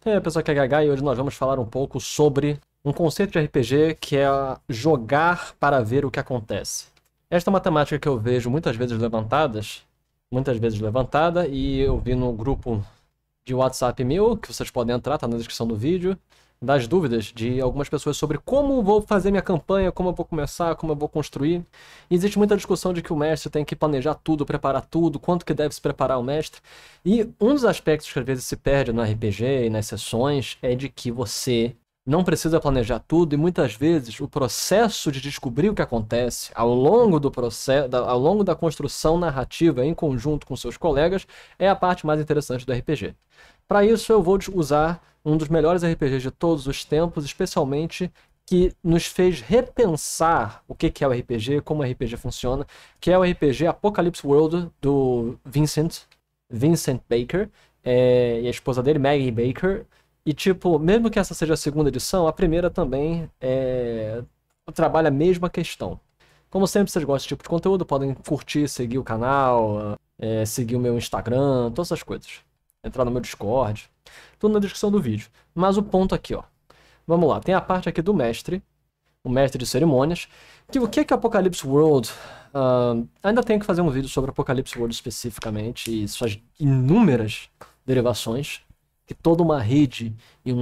E aí, pessoal, aqui é Gagá e hoje nós vamos falar um pouco sobre um conceito de RPG que é jogar para ver o que acontece. Esta é uma temática que eu vejo muitas vezes levantada, e eu vi no grupo de WhatsApp meu, que vocês podem entrar, tá na descrição do vídeo, das dúvidas de algumas pessoas sobre como vou fazer minha campanha, como eu vou começar, como eu vou construir. E existe muita discussão de que o mestre tem que planejar tudo, preparar tudo, quanto que deve se preparar o mestre. E um dos aspectos que às vezes se perde no RPG e nas sessões é de que você não precisa planejar tudo, e muitas vezes o processo de descobrir o que acontece ao longo do processo, ao longo da construção narrativa em conjunto com seus colegas é a parte mais interessante do RPG. Para isso eu vou usar um dos melhores RPGs de todos os tempos, especialmente que nos fez repensar o que é o RPG, como o RPG funciona, que é o RPG Apocalypse World do Vincent Baker, e a esposa dele, Maggie Baker. E tipo, mesmo que essa seja a segunda edição, a primeira também trabalha a mesma questão. Como sempre, vocês gostam desse tipo de conteúdo, podem curtir, seguir o canal, seguir o meu Instagram, todas essas coisas. Entrar no meu Discord, tudo na descrição do vídeo. Mas o ponto aqui, ó. Vamos lá, tem a parte aqui do mestre, o mestre de cerimônias. O que é Apocalypse World? Ainda tenho que fazer um vídeo sobre Apocalypse World especificamente e suas inúmeras derivações, que toda uma rede e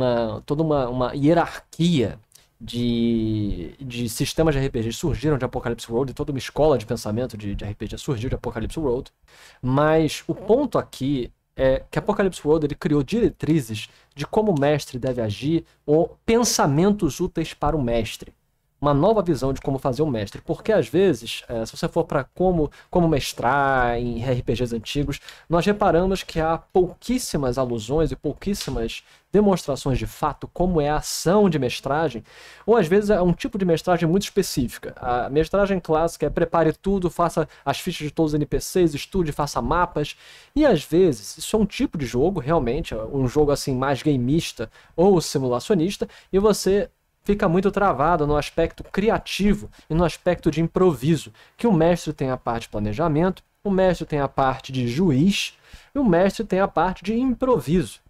toda uma hierarquia de sistemas de RPG surgiram de Apocalypse World, e toda uma escola de pensamento de RPG surgiu de Apocalypse World. Mas o ponto aqui é que Apocalypse World ele criou diretrizes de como o mestre deve agir, ou pensamentos úteis para o mestre. Uma nova visão de como fazer um mestre. Porque às vezes, se você for para como mestrar em RPGs antigos, nós reparamos que há pouquíssimas alusões e pouquíssimas demonstrações de fato como é a ação de mestragem, ou às vezes é um tipo de mestragem muito específica. A mestragem clássica é prepare tudo, faça as fichas de todos os NPCs, estude, faça mapas, e às vezes isso é um tipo de jogo, realmente, um jogo assim mais gameista ou simulacionista, e você fica muito travado no aspecto criativo e no aspecto de improviso, que o mestre tem a parte de planejamento, o mestre tem a parte de juiz, e o mestre tem a parte de improviso.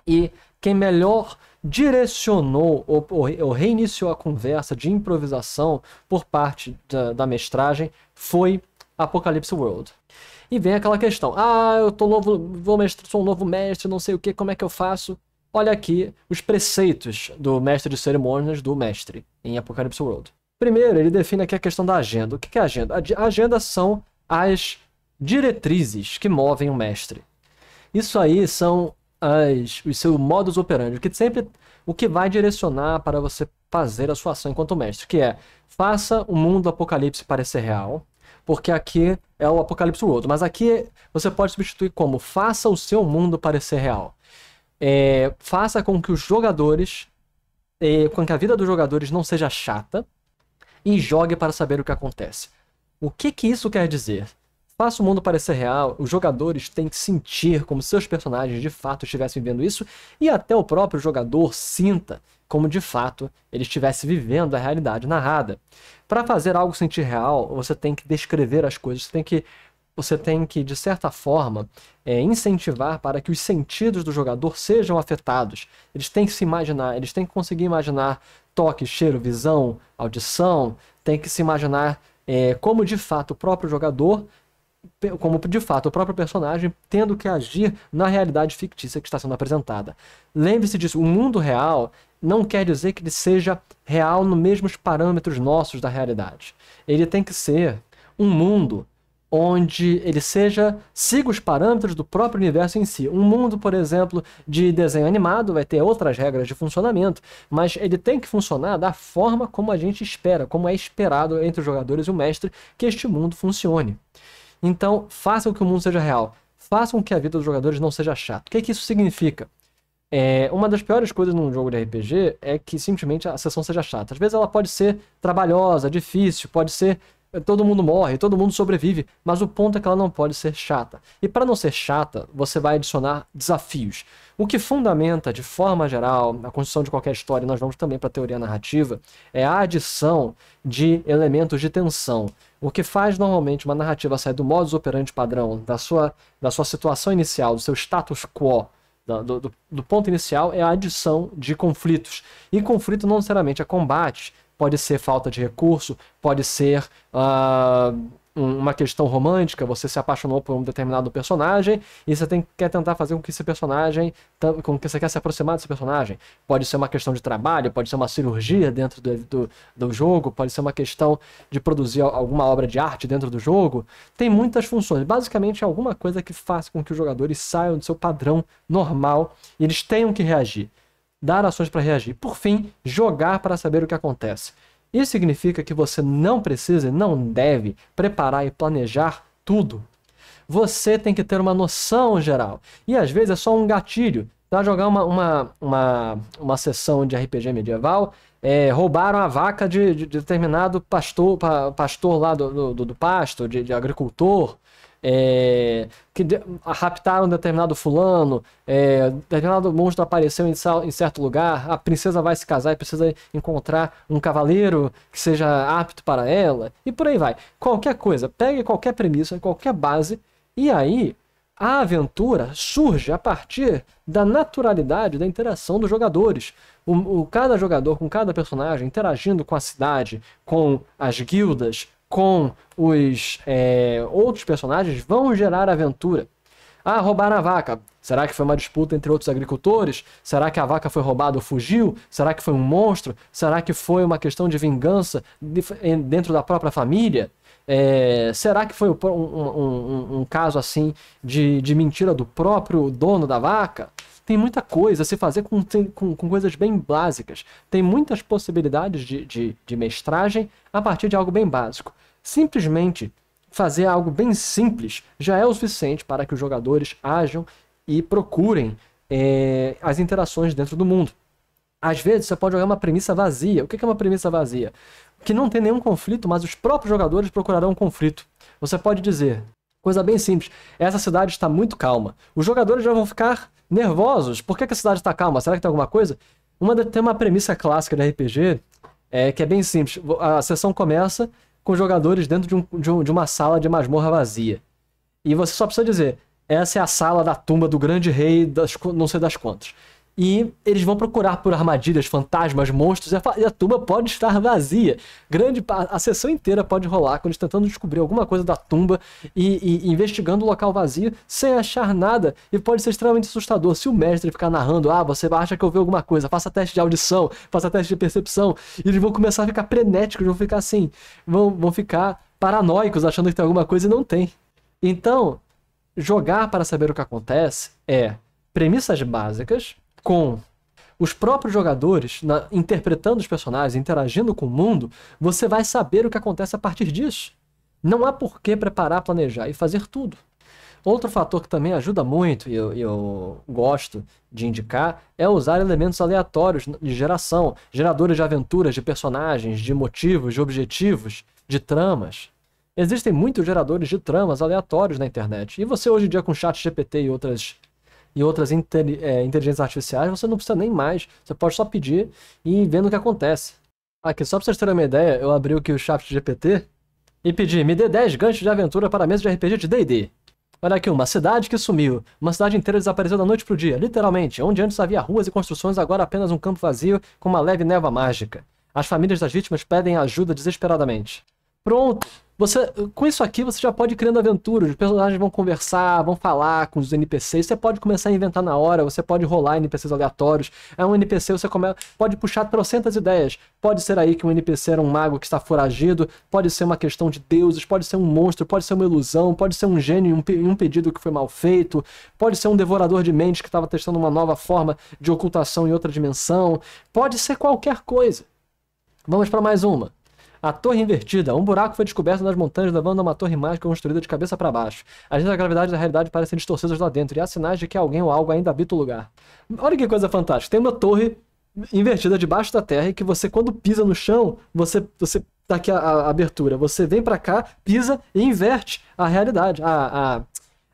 E quem melhor direcionou ou reiniciou a conversa de improvisação por parte da mestragem foi Apocalypse World. E vem aquela questão, eu tô novo, sou um novo mestre, não sei o que, como é que eu faço? Olha aqui os preceitos do mestre de cerimônias do mestre em Apocalypse World. Primeiro, ele define aqui a questão da agenda. O que é a agenda? A agenda são as diretrizes que movem o mestre. Isso aí são os seus modus operandi, o que vai direcionar para você fazer a sua ação enquanto mestre, que é, faça o mundo do apocalipse parecer real, porque aqui é o Apocalypse World, mas aqui você pode substituir como, faça o seu mundo parecer real. Faça com que os jogadores, com que a vida dos jogadores não seja chata, e jogue para saber o que acontece. O que isso quer dizer? Faça o mundo parecer real, os jogadores têm que sentir como seus personagens de fato estivessem vivendo isso, e até o próprio jogador sinta como de fato ele estivesse vivendo a realidade narrada. Para fazer algo sentir real, você tem que descrever as coisas, você tem que, de certa forma, incentivar para que os sentidos do jogador sejam afetados. Eles têm que se imaginar, eles têm que conseguir imaginar toque, cheiro, visão, audição, tem que se imaginar como de fato o próprio jogador, como de fato o próprio personagem tendo que agir na realidade fictícia que está sendo apresentada. Lembre-se disso, o mundo real não quer dizer que ele seja real nos mesmos parâmetros nossos da realidade. Ele tem que ser um mundo onde ele siga os parâmetros do próprio universo em si. Um mundo, por exemplo, de desenho animado vai ter outras regras de funcionamento, mas ele tem que funcionar da forma como a gente espera, como é esperado entre os jogadores e o mestre que este mundo funcione. Então, façam que o mundo seja real. Façam que a vida dos jogadores não seja chata. O que isso significa? Uma das piores coisas num jogo de RPG é que simplesmente a sessão seja chata. Às vezes ela pode ser trabalhosa, difícil, pode ser todo mundo morre, todo mundo sobrevive, mas o ponto é que ela não pode ser chata. E para não ser chata, você vai adicionar desafios. O que fundamenta, de forma geral, a construção de qualquer história, e nós vamos também para a teoria narrativa, é a adição de elementos de tensão. O que faz normalmente uma narrativa sair do modus operandi padrão, da sua situação inicial, do seu status quo, do ponto inicial é a adição de conflitos. E conflito não necessariamente é combate, pode ser falta de recurso, pode ser uma questão romântica, você se apaixonou por um determinado personagem e você quer tentar fazer com que esse personagem, com que você quer se aproximar desse personagem. Pode ser uma questão de trabalho, pode ser uma cirurgia dentro do jogo, pode ser uma questão de produzir alguma obra de arte dentro do jogo. Tem muitas funções. Basicamente é alguma coisa que faça com que os jogadores saiam do seu padrão normal e eles tenham que reagir. Dar ações para reagir. Por fim, jogar para saber o que acontece. Isso significa que você não precisa e não deve preparar e planejar tudo. Você tem que ter uma noção geral. E às vezes é só um gatilho. Para jogar uma sessão de RPG medieval, roubaram a vaca de determinado pastor lá do pasto, de agricultor. Raptaram um determinado fulano, determinado monstro apareceu em certo lugar, a princesa vai se casar e precisa encontrar um cavaleiro que seja apto para ela, e por aí vai. Qualquer coisa, pegue qualquer premissa, qualquer base, e aí a aventura surge a partir da naturalidade da interação dos jogadores. Cada jogador com cada personagem interagindo com a cidade, com as guildas, com os outros personagens, vão gerar aventura. Roubaram a vaca. Será que foi uma disputa entre outros agricultores? Será que a vaca foi roubada ou fugiu? Será que foi um monstro? Será que foi uma questão de vingança dentro da própria família? Será que foi um caso assim de mentira do próprio dono da vaca? Tem muita coisa a se fazer com coisas bem básicas. Tem muitas possibilidades de mestragem a partir de algo bem básico. Simplesmente fazer algo bem simples já é o suficiente para que os jogadores ajam e procurem as interações dentro do mundo. Às vezes você pode jogar uma premissa vazia. O que é uma premissa vazia? Que não tem nenhum conflito, mas os próprios jogadores procurarão um conflito. Você pode dizer, coisa bem simples, essa cidade está muito calma. Os jogadores já vão ficar nervosos. Por que a cidade está calma? Será que tem alguma coisa? Tem uma premissa clássica de RPG que é bem simples. A sessão começa com os jogadores dentro de uma sala de masmorra vazia. E você só precisa dizer, essa é a sala da tumba do grande rei não sei das quantas. E eles vão procurar por armadilhas, fantasmas, monstros, e a tumba pode estar vazia. A sessão inteira pode rolar com eles tentando descobrir alguma coisa da tumba e investigando o local vazio sem achar nada. E pode ser extremamente assustador. Se o mestre ficar narrando, você acha que ouviu alguma coisa, faça teste de audição, faça teste de percepção, e eles vão começar a ficar frenéticos, vão ficar assim, vão ficar paranoicos, achando que tem alguma coisa e não tem. Então, jogar para saber o que acontece é premissas básicas, com os próprios jogadores interpretando os personagens, interagindo com o mundo, você vai saber o que acontece a partir disso. Não há por que preparar, planejar e fazer tudo. Outro fator que também ajuda muito, e eu gosto de indicar, é usar elementos aleatórios de geração, geradores de aventuras, de personagens, de motivos, de objetivos, de tramas. Existem muitos geradores de tramas aleatórios na internet, e você hoje em dia com ChatGPT e outras inteligências artificiais, você não precisa nem mais. Você pode só pedir e ir vendo o que acontece. Aqui, só pra vocês terem uma ideia, eu abri aqui o ChatGPT e pedi, me dê 10 ganchos de aventura para a mesa de RPG de D&D. Olha aqui, uma cidade que sumiu. Uma cidade inteira desapareceu da noite pro dia, literalmente. Onde antes havia ruas e construções, agora apenas um campo vazio com uma leve névoa mágica. As famílias das vítimas pedem ajuda desesperadamente. Pronto! Com isso aqui você já pode ir criando aventuras, os personagens vão conversar, vão falar com os NPCs, você pode começar a inventar na hora, você pode rolar NPCs aleatórios, um NPC você pode puxar trocentas ideias, pode ser aí que um NPC era um mago que está foragido, pode ser uma questão de deuses, pode ser um monstro, pode ser uma ilusão, pode ser um gênio e um pedido que foi mal feito, pode ser um devorador de mentes que estava testando uma nova forma de ocultação em outra dimensão, pode ser qualquer coisa. Vamos para mais uma. A torre invertida. Um buraco foi descoberto nas montanhas levando a uma torre mágica construída de cabeça para baixo. As leis da gravidade e da realidade parecem distorcidas lá dentro e há sinais de que alguém ou algo ainda habita o lugar. Olha que coisa fantástica. Tem uma torre invertida debaixo da terra e que você, quando pisa no chão, você tá aqui a abertura. Você vem para cá, pisa e inverte a realidade.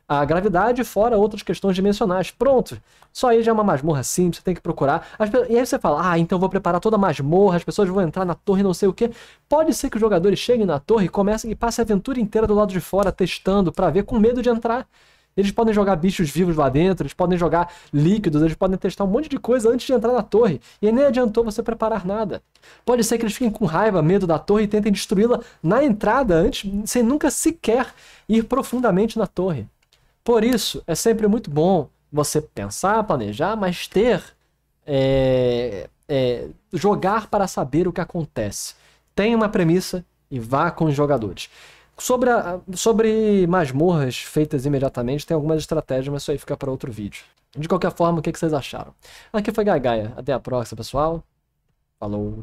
A gravidade fora outras questões dimensionais. Pronto. Só aí já é uma masmorra simples, você tem que procurar. E aí você fala, então eu vou preparar toda a masmorra, as pessoas vão entrar na torre, não sei o quê. Pode ser que os jogadores cheguem na torre e comecem e passem a aventura inteira do lado de fora, testando, pra ver, com medo de entrar. Eles podem jogar bichos vivos lá dentro, eles podem jogar líquidos, eles podem testar um monte de coisa antes de entrar na torre. E aí nem adiantou você preparar nada. Pode ser que eles fiquem com raiva, medo da torre e tentem destruí-la na entrada antes, sem nunca sequer ir profundamente na torre. Por isso, é sempre muito bom você pensar, planejar, mas jogar para saber o que acontece. Tenha uma premissa e vá com os jogadores. Sobre masmorras feitas imediatamente, tem algumas estratégias, mas isso aí fica para outro vídeo. De qualquer forma, o que vocês acharam? Aqui foi Gagaia. Até a próxima, pessoal. Falou!